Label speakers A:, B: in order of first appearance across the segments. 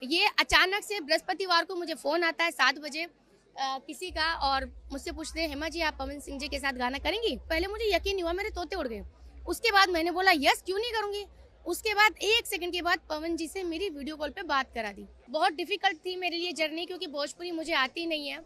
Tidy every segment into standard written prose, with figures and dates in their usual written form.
A: ये अचानक से बृहस्पतिवार को मुझे फ़ोन आता है 7 बजे किसी का और मुझसे पूछते हैं हेमा जी आप पवन सिंह जी के साथ गाना करेंगी। पहले मुझे यकीन नहीं हुआ, मेरे तोते उड़ गए। उसके बाद मैंने बोला यस क्यों नहीं करूँगी। उसके बाद 1 सेकंड के बाद पवन जी से मेरी वीडियो कॉल पे बात करा दी। बहुत डिफिकल्ट थी मेरे लिए जर्नी, क्योंकि भोजपुरी मुझे आती नहीं है।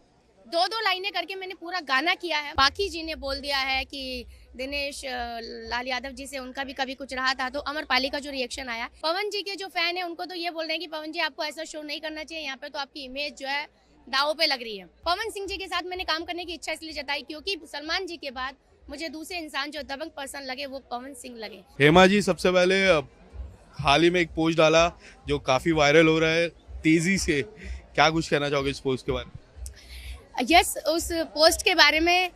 A: 2-2 लाइनें करके मैंने पूरा गाना किया है। बाकी जी ने बोल दिया है कि दिनेश लाल यादव जी से उनका भी कभी कुछ रहा था, तो अमरपाली का जो रिएक्शन आया, पवन जी के जो फैन है उनको तो ये बोल रहे हैं कि पवन जी आपको ऐसा शो नहीं करना चाहिए, यहाँ पे तो आपकी इमेज जो है दाव पे लग रही है। पवन सिंह जी के साथ मैंने काम करने की इच्छा इसलिए जताई क्योंकि सलमान जी के बाद मुझे दूसरे इंसान जो दबंग पर्सन लगे वो पवन सिंह लगे।
B: हेमा जी सबसे पहले हाल ही में एक पोस्ट डाला जो काफी वायरल हो रहा है तेजी से, क्या कुछ कहना चाहोगे इस पोस्ट के बारे में?
A: यस, उस पोस्ट के बारे में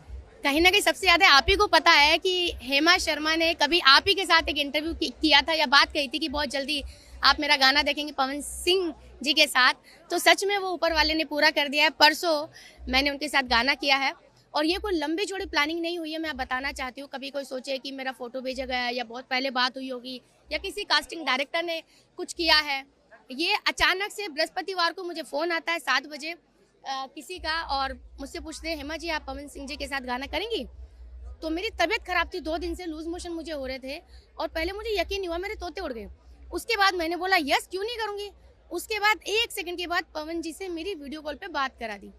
A: कहीं ना कहीं सबसे ज़्यादा आप ही को पता है कि हेमा शर्मा ने कभी आप ही के साथ एक इंटरव्यू किया था या बात कही थी कि बहुत जल्दी आप मेरा गाना देखेंगे पवन सिंह जी के साथ। तो सच में वो ऊपर वाले ने पूरा कर दिया है। परसों मैंने उनके साथ गाना किया है और ये कोई लंबी चौड़ी प्लानिंग नहीं हुई है। मैं बताना चाहती हूँ, कभी कोई सोचे कि मेरा फोटो भेजा गया है या बहुत पहले बात हुई होगी या किसी कास्टिंग डायरेक्टर ने कुछ किया है। ये अचानक से बृहस्पतिवार को मुझे फ़ोन आता है 7 बजे किसी का और मुझसे पूछते हैं हेमा जी आप पवन सिंह जी के साथ गाना करेंगी। तो मेरी तबीयत खराब थी, 2 दिन से लूज मोशन मुझे हो रहे थे और पहले मुझे यकीन नहीं हुआ, मेरे तोते उड़ गए। उसके बाद मैंने बोला यस क्यों नहीं करूँगी। उसके बाद 1 सेकंड के बाद पवन जी से मेरी वीडियो कॉल पे बात करा दी।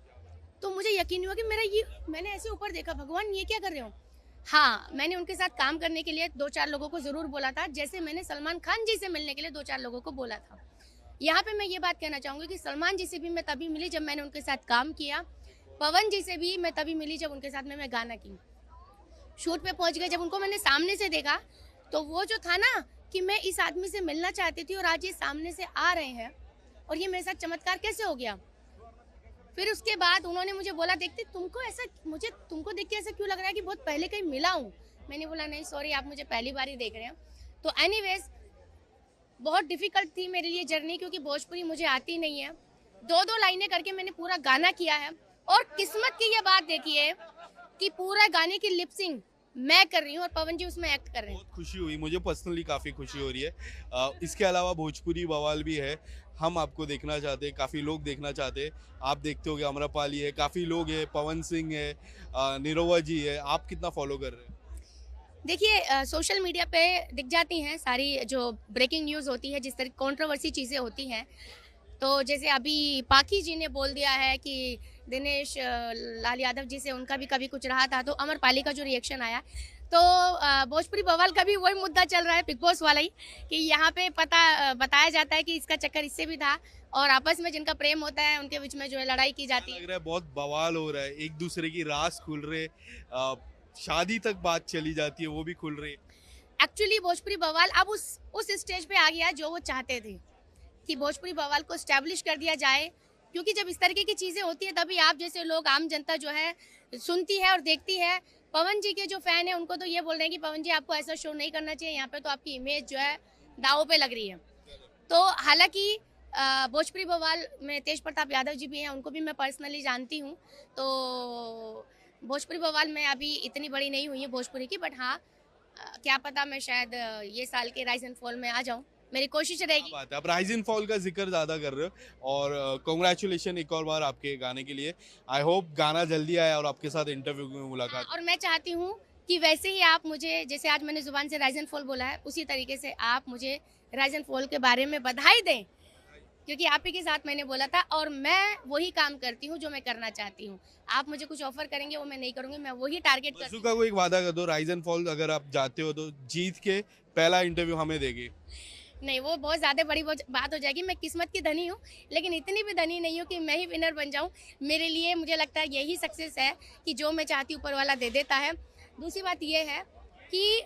A: तो मुझे यकीन नहीं हुआ कि मैंने ऐसे ऊपर देखा, भगवान ये क्या कर रहे हो। हाँ, मैंने उनके साथ काम करने के लिए 2-4 लोगों को ज़रूर बोला था, जैसे मैंने सलमान खान जी से मिलने के लिए 2-4 लोगों को बोला था। यहाँ पे मैं ये बात कहना चाहूँगी कि सलमान जी से भी मैं तभी मिली जब मैंने उनके साथ काम किया। पवन जी से भी मैं तभी मिली जब उनके साथ मैं गाना की। शूट पे पहुँच गए, जब उनको मैंने सामने से देखा तो वो जो था ना कि मैं इस आदमी से मिलना चाहती थी और आज ये सामने से आ रहे हैं और ये मेरे साथ चमत्कार कैसे हो गया। फिर उसके बाद उन्होंने मुझे बोला देखते तुमको देख के ऐसा क्यों लग रहा है कि बहुत पहले कहीं मिला हूँ। मैंने बोला नहीं सॉरी, आप मुझे पहली बार ही देख रहे हो। तो एनीवेज बहुत डिफिकल्ट थी मेरे लिए जर्नी, क्योंकि भोजपुरी मुझे आती नहीं है। 2-2 लाइनें करके मैंने पूरा गाना किया है और किस्मत की ये बात देखिए कि पूरा गाने की लिपसिंग मैं कर रही हूँ और पवन जी उसमें एक्ट कर रहे हैं।
B: बहुत खुशी हुई, मुझे पर्सनली काफी खुशी हो रही है। इसके अलावा भोजपुरी बवाल भी है, हम आपको देखना चाहते हैं, काफी लोग देखना चाहते हैं। आप देखते होगे अमरपाली है, काफी लोग है, पवन सिंह है, निरोवा जी है, आप कितना फॉलो कर रहे हैं?
A: देखिए सोशल मीडिया पे दिख जाती हैं सारी जो ब्रेकिंग न्यूज़ होती है, जिस तरह कंट्रोवर्सी चीज़ें होती हैं। तो जैसे अभी पाखी जी ने बोल दिया है कि दिनेश लाल यादव जी से उनका भी कभी कुछ रहा था, तो अमरपाली का जो रिएक्शन आया, तो भोजपुरी बवाल का भी वही मुद्दा चल रहा है, बिग बॉस वाला ही, कि यहाँ पे बताया जाता है कि इसका चक्कर इससे भी था और आपस में जिनका प्रेम होता है उनके बीच में जो है लड़ाई की जाती है।
B: लग रहा है बहुत बवाल हो रहा है, एक दूसरे की राज खुल रहे, शादी तक बात चली जाती है, वो भी खुल रही है।
A: एक्चुअली भोजपुरी बवाल अब उस स्टेज पे आ गया है जो वो चाहते थे कि भोजपुरी बवाल को स्टैब्लिश कर दिया जाए, क्योंकि जब इस तरीके की चीज़ें होती है तभी आप जैसे लोग, आम जनता जो है सुनती है और देखती है। पवन जी के जो फैन है उनको तो ये बोल रहे हैं कि पवन जी आपको ऐसा शो नहीं करना चाहिए, यहाँ पे तो आपकी इमेज जो है दाव पे लग रही है। तो हालांकि भोजपुरी बवाल में तेज प्रताप यादव जी भी हैं, उनको भी मैं पर्सनली जानती हूँ। तो भोजपुरी बवाल में अभी इतनी बड़ी नहीं हुई है भोजपुरी की, बट हाँ क्या पता मैं शायद ये साल के राइज एंड फॉल में आ जाऊँ, मेरी कोशिश रहेगी।
B: बात है, आप राइज एंड फॉल का जिक्र ज्यादा कर रहे हो और कॉन्ग्रेचुलेशन एक और बार आपके गाने के लिए। आई होप गाना जल्दी आए और आपके साथ इंटरव्यू में मुलाकात।
A: और मैं चाहती हूँ कि वैसे ही आप मुझे, जैसे आज मैंने जुबान से राइज एंड फॉल बोला है, उसी तरीके से आप मुझे राइज एंड फॉल के बारे में बधाई दें, क्योंकि आप ही के साथ मैंने बोला था और मैं वही काम करती हूँ जो मैं करना चाहती हूँ। आप मुझे कुछ ऑफर करेंगे वो मैं नहीं करूँगी, मैं वही टारगेट करती
B: बसु का कोई एक वादा कर दो, राइज एंड फॉल अगर आप जाते हो तो जीत के पहला इंटरव्यू हमें देगी।
A: नहीं, वो बहुत ज़्यादा बड़ी बात हो जाएगी। मैं किस्मत की धनी हूँ, लेकिन इतनी भी धनी नहीं हूँ कि मैं ही विनर बन जाऊँ। मेरे लिए मुझे लगता है यही सक्सेस है कि जो मैं चाहती हूँ ऊपर वाला दे देता है। दूसरी बात ये है कि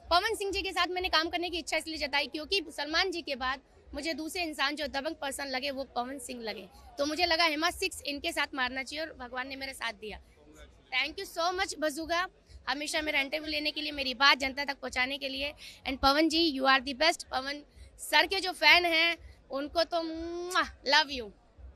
A: पवन सिंह जी के साथ मैंने काम करने की इच्छा इसलिए जताई क्योंकि सलमान जी के बाद मुझे दूसरे इंसान जो दबंग पर्सन लगे वो पवन सिंह लगे। तो मुझे लगा हेमा 6 इनके साथ मारना चाहिए और भगवान ने मेरा साथ दिया। थैंक यू सो मच बजूगा, हमेशा मेरा इंटरव्यू लेने के लिए, मेरी बात जनता तक पहुंचाने के लिए। And Pawan ji you are the best. Pawan sir के जो फैन हैं उनको तो लव यू।